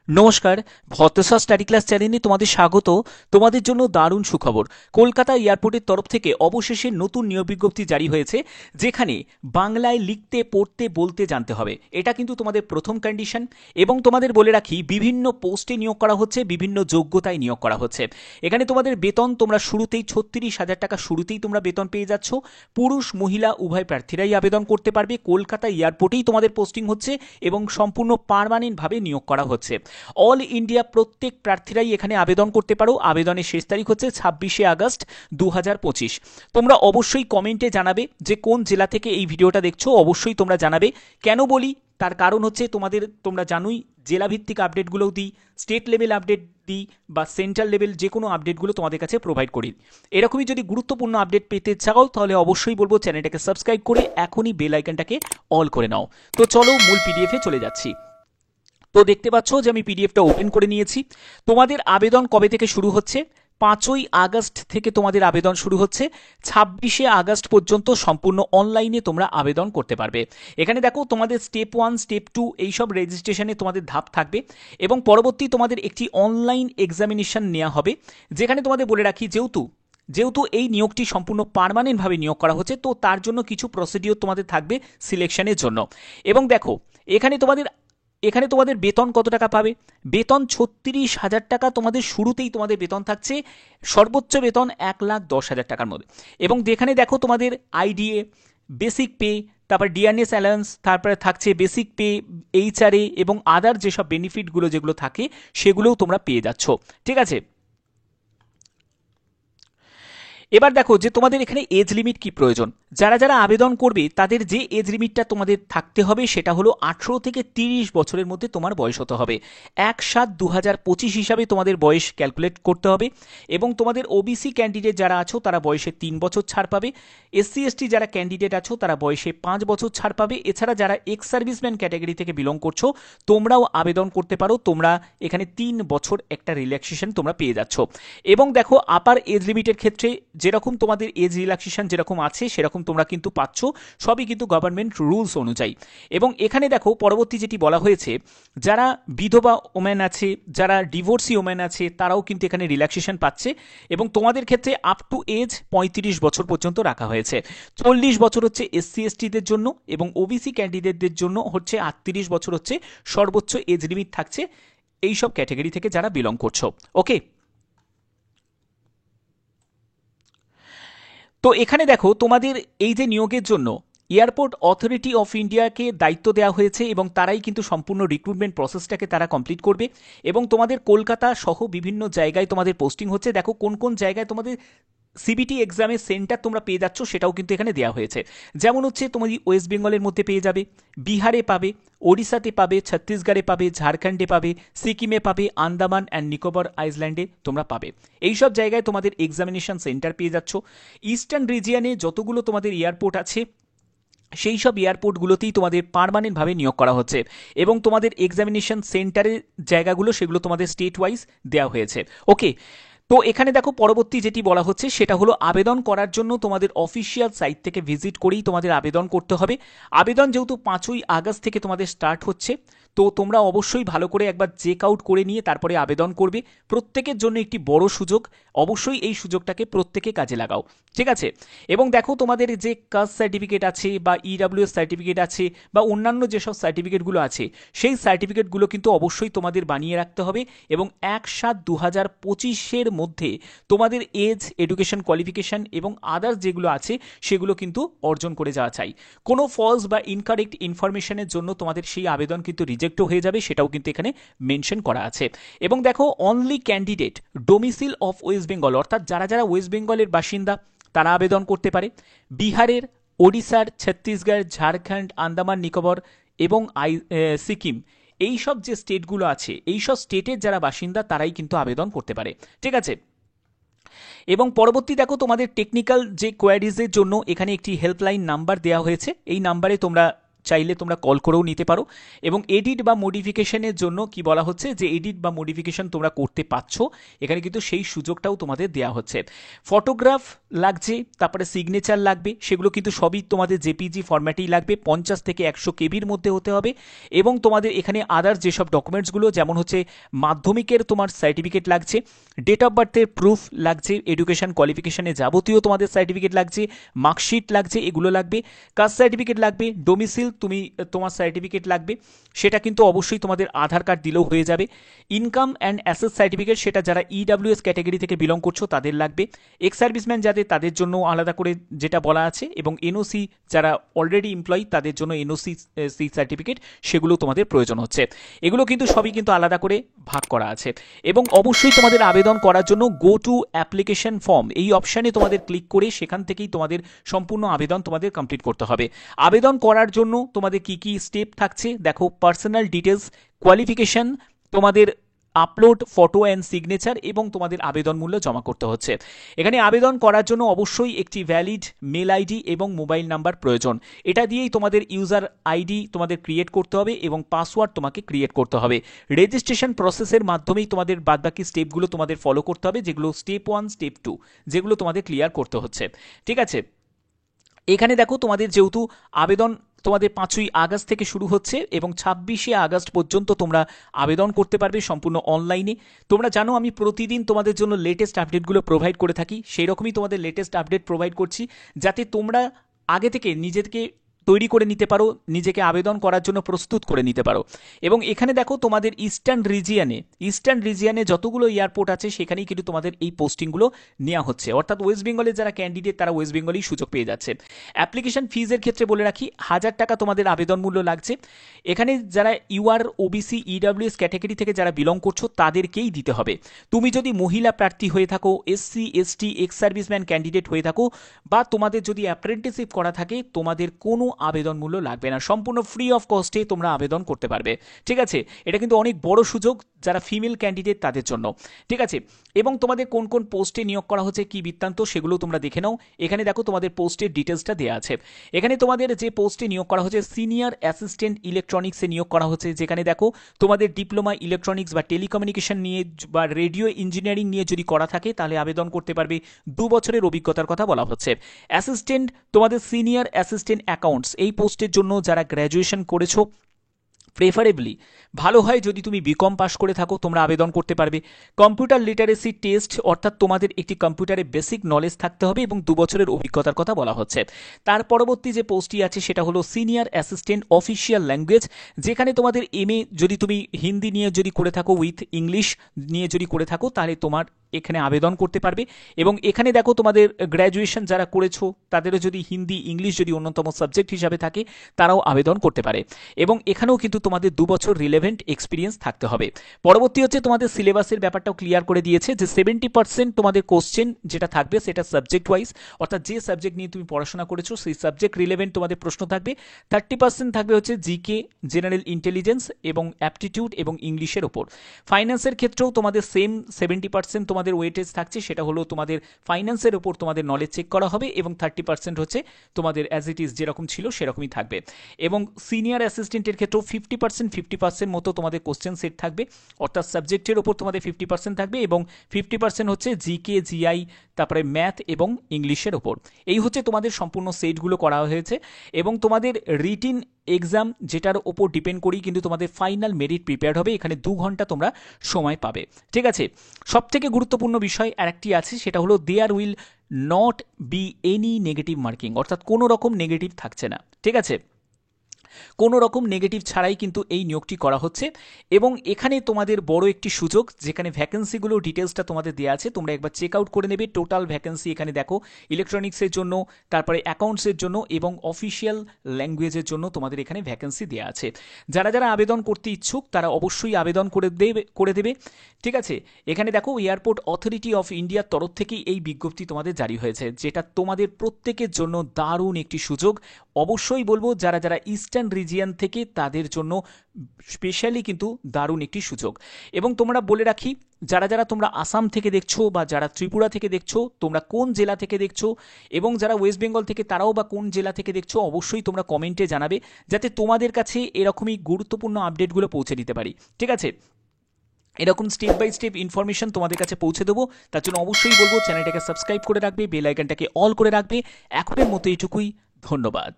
নমস্কার, ভদ্রসা study class চ্যানেলে তোমাদের স্বাগত। তোমাদের জন্য দারুণ সুখবর। কলকাতা এয়ারপোর্টের তরফ থেকে অবশেষে নতুন নিয়োগ বিজ্ঞপ্তি জারি হয়েছে, যেখানে বাংলায় লিখতে পড়তে বলতে জানতে হবে। এটা কিন্তু তোমাদের প্রথম কন্ডিশন। এবং তোমাদের বলে রাখি, বিভিন্ন পোস্টে নিয়োগ করা হচ্ছে, বিভিন্ন যোগ্যতায় নিয়োগ করা হচ্ছে। এখানে তোমাদের বেতন তোমরা শুরুতেই 36,000 টাকা শুরুতেই তোমরা বেতন পেয়ে যাচ্ছ। পুরুষ মহিলা উভয় প্রার্থীরাই আবেদন করতে পারবে। কলকাতা এয়ারপোর্টেই তোমাদের পোস্টিং হচ্ছে এবং সম্পূর্ণ পার্মানেন্টভাবে নিয়োগ করা হচ্ছে। অল ইন্ডিয়া প্রত্যেক প্রার্থীরাই এখানে আবেদন করতে পারো। আবেদনের শেষ তারিখ হচ্ছে 26শে আগস্ট 2025। তোমরা অবশ্যই কমেন্টে জানাবে যে কোন জেলা থেকে এই ভিডিওটা দেখছো। অবশ্যই তোমরা জানাবে। কেন বলি, তার কারণ হচ্ছে তোমরা জানোই জেলাভিত্তিক আপডেটগুলোও দিই, স্টেট লেভেল আপডেট দিই, বা সেন্ট্রাল লেভেল যে কোনো আপডেটগুলো তোমাদের কাছে প্রোভাইড করি। এরকমই যদি গুরুত্বপূর্ণ আপডেট পেতে চাও তাহলে অবশ্যই বলবো চ্যানেলটাকে সাবস্ক্রাইব করে এখনই বেল আইকনটাকে অল করে নাও। তো চলো মূল পিডিএফে চলে যাচ্ছি। তো দেখতে পাচ্ছ যে আমি পিডিএফটা ওপেন করে নিয়েছি। তোমাদের আবেদন কবে থেকে শুরু হচ্ছে? 5ই আগস্ট থেকে তোমাদের আবেদন শুরু হচ্ছে। 26শে আগস্ট পর্যন্ত সম্পূর্ণ অনলাইনে তোমরা আবেদন করতে পারবে। এখানে দেখো তোমাদের স্টেপ 1, স্টেপ 2 এইসব রেজিস্ট্রেশনে তোমাদের ধাপ থাকবে এবং পরবর্তী তোমাদের একটি অনলাইন এক্সামিনেশন নেওয়া হবে। যেখানে তোমাদের বলে রাখি, যেহেতু এই নিয়োগটি সম্পূর্ণ পার্মানেন্টভাবে নিয়োগ করা হচ্ছে, তো তার জন্য কিছু প্রসিডিওর তোমাদের থাকবে সিলেকশনের জন্য। এবং দেখো এখানে তোমাদের বেতন কত টাকা পাবে? বেতন 36,000 টাকা তোমাদের শুরুতেই তোমাদের বেতন থাকছে। সর্বোচ্চ বেতন 1,10,000 টাকার মধ্যে। এবং যেখানে দেখো তোমাদের আইডিএ, বেসিক পে, তারপর ডিআরএস অ্যালাউন্স, তারপরে থাকছে বেসিক পে, এইচআরএ এবং আদার যেসব বেনিফিটগুলো যেগুলো থাকে সেগুলোও তোমরা পেয়ে যাচ্ছ। ঠিক আছে। এবার দেখো যে তোমাদের এখানে এজ লিমিট কি প্রয়োজন। যারা যারা আবেদন করবে তাদের যে এজ লিমিটটা তোমাদের থাকতে হবে সেটা হলো 18 থেকে 30 বছরের মধ্যে তোমার বয়স হতে হবে। 1/7/2025 হিসাবে তোমাদের বয়স ক্যালকুলেট করতে হবে। এবং তোমাদের ওবিসি ক্যান্ডিডেট যারা আছো তারা বয়সে 3 বছর ছাড় পাবে। এসসি এসটি যারা ক্যান্ডিডেট আছো তারা বয়সে 5 বছর ছাড় পাবে। এছাড়া যারা এক্স সার্ভিসম্যান ক্যাটাগরি থেকে বিলং করছো তোমরাও আবেদন করতে পারো। তোমরা এখানে 3 বছর একটা রিল্যাক্সেশন তোমরা পেয়ে যাচ্ছ। এবং দেখো আপার এজ লিমিটের ক্ষেত্রে যেরকম তোমাদের এজ রিল্যাক্সেশন যেরকম আছে সেরকম তোমরা কিন্তু পাচ্ছ, সবই কিন্তু গভর্নমেন্ট রুলস অনুযায়ী। এবং এখানে দেখো পরবর্তী যেটি বলা হয়েছে, যারা বিধবা ওম্যান আছে, যারা ডিভোর্সি ওম্যান আছে, তারাও কিন্তু এখানে রিল্যাক্সেশন পাচ্ছে। এবং তোমাদের ক্ষেত্রে আপ টু এজ 35 বছর পর্যন্ত রাখা হয়েছে। 40 বছর হচ্ছে এসসি এসটিদের জন্য এবং ওবিসি ক্যান্ডিডেটদের জন্য হচ্ছে 38 বছর হচ্ছে সর্বোচ্চ এজ লিমিট থাকছে এইসব ক্যাটাগরি থেকে যারা বিলং করছো। ওকে। তো এখানে দেখো তোমাদের এই যে নিয়োগের জন্য এয়ারপোর্ট অথরিটি অফ ইন্ডিয়াকে দায়িত্ব দেওয়া হয়েছে এবং তারাই কিন্তু সম্পূর্ণ রিক্রুটমেন্ট প্রসেসটাকে তারা কমপ্লিট করবে। এবং তোমাদের কলকাতা সহ বিভিন্ন জায়গায় তোমাদের পোস্টিং হচ্ছে। দেখো কোন কোন জায়গায় তোমাদের সিবিটি এক্সামের সেন্টার তোমরা পেয়ে যাচ্ছ সেটাও কিন্তু এখানে দেওয়া হয়েছে। যেমন হচ্ছে তোমার ওয়েস্ট বেঙ্গলের মধ্যে পেয়ে যাবে, বিহারে পাবে, ওড়িশাতে পাবে, ছত্তিশগড়ে পাবে, ঝাড়খণ্ডে পাবে, সিকিমে পাবে, আন্দামান অ্যান্ড নিকোবর আইল্যান্ডে তোমরা পাবে। এইসব জায়গায় তোমাদের এক্সামিনেশন সেন্টার পেয়ে যাচ্ছ। ইস্টার্ন রিজিয়নে যতগুলো তোমাদের এয়ারপোর্ট আছে সেই সব এয়ারপোর্টগুলোতেই তোমাদের পার্মানেন্টভাবে নিয়োগ করা হচ্ছে। এবং তোমাদের এক্সামিনেশন সেন্টারের জায়গাগুলো সেগুলো তোমাদের স্টেট ওয়াইজ দেওয়া হয়েছে। ওকে। তো এখানে দেখো পরবর্তী যেটি বলা হচ্ছে সেটা হলো আবেদন করার জন্য তোমাদের অফিসিয়াল সাইট থেকে ভিজিট করেই তোমাদের আবেদন করতে হবে। আবেদন যেহেতু 5ই আগস্ট থেকে তোমাদের স্টার্ট হচ্ছে, তো তোমরা অবশ্যই ভালো করে একবার চেক আউট করে নিয়ে তারপরে আবেদন করবে। প্রত্যেকের জন্য একটি বড় সুযোগ, অবশ্যই এই সুযোগটাকে প্রত্যেকে কাজে লাগাও। ঠিক আছে। এবং দেখো তোমাদের যে কাস্ট সার্টিফিকেট আছে বা ইডাব্লিউএস সার্টিফিকেট আছে বা অন্যান্য যেসব সার্টিফিকেটগুলো আছে সেই সার্টিফিকেটগুলো কিন্তু অবশ্যই তোমাদের বানিয়ে রাখতে হবে। এবং 1/7/2025 মধ্যে তোমাদের এজ, এডুকেশন কোয়ালিফিকেশন এবং আদার্স যেগুলো আছে সেগুলো কিন্তু অর্জন করে যাওয়া চাই। কোনো ফলস বা ইনকারেক্ট ইনফরমেশনের জন্য তোমাদের সেই আবেদন কিন্তু রিজেক্টও হয়ে যাবে, সেটাও কিন্তু এখানে মেনশন করা আছে। এবং দেখো only candidate domicile of West Bengal, অর্থাৎ যারা যারা ওয়েস্ট বেঙ্গলের বাসিন্দা তারা আবেদন করতে পারে। বিহারের, ওড়িশার, ছত্তিশগড়, ঝাড়খণ্ড, আন্দামান নিকোবর এবং সিকিম, এই সব যে স্টেটগুলো আছে এই সব স্টেটের যারা বাসিন্দা তারাই কিন্তু আবেদন করতে পারে। ঠিক আছে। এবং পরবর্তী দেখো তোমাদের টেকনিক্যাল যে কোয়ারিজের জন্য এখানে একটি হেল্পলাইন নাম্বার দেওয়া হয়েছে। এই নাম্বারে তোমরা চাইলে তোমরা কল করেও নিতে পারো। এবং এডিট বা মডিফিকেশনের জন্য কি বলা হচ্ছে যে এডিট বা মডিফিকেশন তোমরা করতে পারছ, এখানে কিন্তু সেই সুযোগটাও তোমাদের দেওয়া হচ্ছে। ফটোগ্রাফ লাগছে, তারপরে সিগনেচার লাগবে, সেগুলো কিন্তু সবই তোমাদের জেপিজি ফরম্যাটেই লাগবে, 50 থেকে 100 কেবির মধ্যে হতে হবে। এবং তোমাদের এখানে আদার্স যেসব ডকুমেন্টসগুলো, যেমন হচ্ছে মাধ্যমিকের তোমার সার্টিফিকেট লাগছে, ডেট অফ বার্থের প্রুফ লাগছে, এডুকেশন কোয়ালিফিকেশনে যাবতীয় তোমাদের সার্টিফিকেট লাগছে, মার্কশিট লাগছে, এগুলো লাগবে, কাস্ট সার্টিফিকেট লাগবে, ডোমিসিল তোমার সার্টিফিকেট লাগবে, সেটা কিন্তু অবশ্যই তোমাদের আধার কার্ড দিলেও হয়ে যাবে। ইনকাম অ্যান্ড অ্যাসেস সার্টিফিকেট, সেটা যারা ইডাব্লিউএস ক্যাটাগরি থেকে বিলং করছো তাদের লাগবে, এক্স সার্ভিসম্যান যাদের তাদের জন্য আলাদা করে যেটা বলা আছে, এবং এনওসি যারা অলরেডি এমপ্লয়ি তাদের জন্য এনওসি সার্টিফিকেট সেগুলো তোমাদের প্রয়োজন হচ্ছে। এগুলো কিন্তু সবই কিন্তু আলাদা করে ভাগ করা আছে। এবং অবশ্যই তোমাদের আবেদন করার জন্য গো টু অ্যাপ্লিকেশন ফর্ম এই অপশানে তোমাদের ক্লিক করে সেখান থেকেই তোমাদের সম্পূর্ণ আবেদন তোমাদের কমপ্লিট করতে হবে। আবেদন করার জন্য তোমাদের কি কি স্টেপ থাকছে দেখো, পার্সোনাল ডিটেলস, কোয়ালিফিকেশন, তোমাদের আপলোড ফটো অ্যান্ড সিগনেচার, এবং তোমাদের আবেদন মূল্য জমা করতে হচ্ছে। এখানে আবেদন করার জন্য অবশ্যই একটি ভ্যালিড মেল আইডি এবং মোবাইল নাম্বার প্রয়োজন। এটা দিয়েই তোমাদের ইউজার আইডি তোমাদের ক্রিয়েট করতে হবে এবং পাসওয়ার্ড তোমাকে ক্রিয়েট করতে হবে। রেজিস্ট্রেশন প্রসেসের মাধ্যমেই তোমাদের বাদবাকি স্টেপগুলো তোমাদের ফলো করতে হবে, যেগুলো স্টেপ 1 স্টেপ 2 যেগুলো তোমাদের ক্লিয়ার করতে হচ্ছে। ঠিক আছে, এখানে দেখো তোমাদের যেহেতু আবেদন তোমাদের 5ই আগস্ট থেকে শুরু হচ্ছে এবং 26শে আগস্ট পর্যন্ত তোমরা আবেদন করতে পারবে সম্পূর্ণ অনলাইনে। তোমরা জানো আমি প্রতিদিন তোমাদের জন্য লেটেস্ট আপডেটগুলো প্রোভাইড করে থাকি, সেই রকমই তোমাদের লেটেস্ট আপডেট প্রোভাইড করছি, যাতে তোমরা আগে থেকে নিজেকে তৈরি করে নিতে পারো, নিজেকে আবেদন করার জন্য প্রস্তুত করে নিতে পারো। এবং এখানে দেখো তোমাদের ইস্টার্ন রিজিয়ানে যতগুলো এয়ারপোর্ট আছে সেখানেই কিন্তু তোমাদের এই পোস্টিংগুলো নেওয়া হচ্ছে, অর্থাৎ ওয়েস্ট বেঙ্গলের যারা ক্যান্ডিডেট তারা ওয়েস্ট বেঙ্গলেই সুযোগ পেয়ে যাচ্ছে। অ্যাপ্লিকেশন ফিজের ক্ষেত্রে বলে রাখি 1000 টাকা তোমাদের আবেদন মূল্য লাগছে। এখানে যারা ইউআর ওবিসি ইডাব্লিউএস ক্যাটাগরি থেকে যারা বিলং করছো তাদেরকেই দিতে হবে। তুমি যদি মহিলা প্রার্থী হয়ে থাকো, SC ST ex serviceman candidate হয়ে থাকো, বা তোমাদের যদি অ্যাপ্রেন্টিসশিপ করা থাকে, তোমাদের কোনো আবেদন মূল্য লাগবে না, সম্পূর্ণ ফ্রি অফ কস্টে তোমরা আবেদন করতে পারবে। ঠিক আছে, এটা কিন্তু অনেক বড় সুযোগ যারা ফিমেল ক্যান্ডিডেট তাদের জন্য। ঠিক আছে, এবং তোমাদের কোন কোন পোস্টে নিয়োগ করা হচ্ছে কি বৃত্তান্ত সেগুলো তোমরা দেখে নাও। এখানে দেখো তোমাদের পোস্টের ডিটেলসটা দেওয়া আছে। এখানে তোমাদের যে পোস্টে নিয়োগ করা হচ্ছে সিনিয়র অ্যাসিস্ট্যান্ট ইলেকট্রনিক্সে নিয়োগ করা হচ্ছে, যেখানে দেখো তোমাদের ডিপ্লোমা ইলেকট্রনিক্স বা টেলিকমিউনিকেশন নিয়ে বা রেডিও ইঞ্জিনিয়ারিং নিয়ে যদি করা থাকে তাহলে আবেদন করতে পারবে। 2 বছরের অভিজ্ঞতার কথা বলা হচ্ছে। অ্যাসিস্ট্যান্ট তোমাদের সিনিয়র অ্যাসিস্ট্যান্ট অ্যাকাউন্টস এই পোস্টের জন্য যারা গ্র্যাজুয়েশন করেছো, প্রেফারেবলি ভালো হয় যদি তুমি বিকম পাস করে থাকো, তোমরা আবেদন করতে পারবে। কম্পিউটার লিটারেসি টেস্ট, অর্থাৎ তোমাদের একটি কম্পিউটারে বেসিক নলেজ থাকতে হবে এবং 2 বছরের অভিজ্ঞতার কথা বলা হচ্ছে। তার পরবর্তী যে পোস্টটি আছে সেটা হলো সিনিয়র অ্যাসিস্ট্যান্ট অফিসিয়াল ল্যাঙ্গুয়েজ, যেখানে তোমাদের এমএ যদি তুমি হিন্দি নিয়ে যদি করে থাকো উইথ ইংলিশ নিয়ে যদি করে থাকো তাহলে তোমার এখানে আবেদন করতে পারবে। এবং এখানে দেখো তোমাদের গ্র্যাজুয়েশন যারা করেছো তাদেরও যদি হিন্দি ইংলিশ যদি অন্যতম সাবজেক্ট হিসাবে থাকে তারাও আবেদন করতে পারে। এবং এখানেও কিন্তু তোমাদের 2 বছর রিলেভেন্ট এক্সপিরিয়েন্স থাকতে হবে। পরবর্তী হচ্ছে তোমাদের সিলেবাসের ব্যাপারটাও ক্লিয়ার করে দিয়েছে যে 70% তোমাদের কোশ্চেন যেটা থাকবে সেটা সাবজেক্ট ওয়াইজ, অর্থাৎ যে সাবজেক্ট নিয়ে তুমি পড়াশোনা করেছো সেই সাবজেক্ট রিলেভেন্ট তোমাদের প্রশ্ন থাকবে। 30% থাকবে হচ্ছে জিকে, জেনারেল ইন্টেলিজেন্স এবং অ্যাপটিটিউড এবং ইংলিশের ওপর। ফাইন্যান্সের ক্ষেত্রেও তোমাদের সেম 70% তোমাদের ওয়েটেজ থাকছে, সেটা হলো তোমাদের ফাইন্যান্সের ওপর তোমাদের নলেজ চেক করা হবে, এবং 30% হচ্ছে তোমাদের অ্যাজ ইট ইজ যেরকম ছিল সেরকমই থাকবে। এবং সিনিয়র অ্যাসিস্ট্যান্টের ক্ষেত্রেও 50% মতো তোমাদের কোশ্চেন সেট থাকবে, অর্থাৎ সাবজেক্টের ওপর তোমাদের 50% থাকবে এবং 50% হচ্ছে জিকে জিআই, তারপরে ম্যাথ এবং ইংলিশের ওপর। এই হচ্ছে তোমাদের সম্পূর্ণ সেটগুলো করা হয়েছে। এবং তোমাদের রিটিন এক্সাম যেটার ওপর ডিপেন্ড করেই কিন্তু তোমাদের ফাইনাল মেরিট প্রিপেয়ার হবে। এখানে 2 ঘন্টা তোমরা সময় পাবে। ঠিক আছে, সবথেকে গুরুত্বপূর্ণ বিষয় আরেকটি আছে, সেটা হলো there will not be any negative marking, অর্থাৎ কোনো রকম নেগেটিভ থাকছে না। ঠিক আছে, কোনো রকম নেগেটিভ ছাড়াই কিন্তু এই নিয়োগটি করা হচ্ছে। এবং এখানে তোমাদের বড় একটি সুযোগ, যেখানে ভ্যাকেন্সিগুলো ডিটেলসটা তোমাদের দেওয়া আছে, তোমরা একবার চেক আউট করে নেবে। টোটাল ভ্যাকেন্সি এখানে দেখো ইলেকট্রনিক্সের জন্য, তারপরে অ্যাকাউন্টসের জন্য এবং অফিসিয়াল ল্যাঙ্গুয়েজের জন্য তোমাদের এখানে ভ্যাকেন্সি দেওয়া আছে। যারা যারা আবেদন করতে ইচ্ছুক তারা অবশ্যই আবেদন করে দেবে। ঠিক আছে, এখানে দেখো এয়ারপোর্ট অথরিটি অফ ইন্ডিয়ার তরফ থেকেই এই বিজ্ঞপ্তি তোমাদের জারি হয়েছে, যেটা তোমাদের প্রত্যেকের জন্য দারুণ একটি সুযোগ। অবশ্যই বলবো যারা যারা ইস্টার্ন ইস্টার্ন রিজিয়ন থেকে তাদের জন্য স্পেশালি কিন্তু দারুণ একটি সুযোগ। এবং তোমরা বলে রাখি, যারা যারা তোমরা আসাম থেকে দেখছো বা যারা ত্রিপুরা থেকে দেখছো, তোমরা কোন জেলা থেকে দেখছো, এবং যারা ওয়েস্ট বেঙ্গল থেকে তারাও বা কোন জেলা থেকে দেখছো, অবশ্যই তোমরা কমেন্টে জানাবে, যাতে তোমাদের কাছে এরকমই গুরুত্বপূর্ণ আপডেটগুলো পৌঁছে দিতে পারি। ঠিক আছে, এরকম স্টেপ বাই স্টেপ ইনফরমেশন তোমাদের কাছে পৌঁছে দেবো। তার জন্য অবশ্যই বলবো চ্যানেলটাকে সাবস্ক্রাইব করে রাখবে, বেল আইকনটাকে অল করে রাখবে। এখনের মতো এইটুকুই, ধন্যবাদ।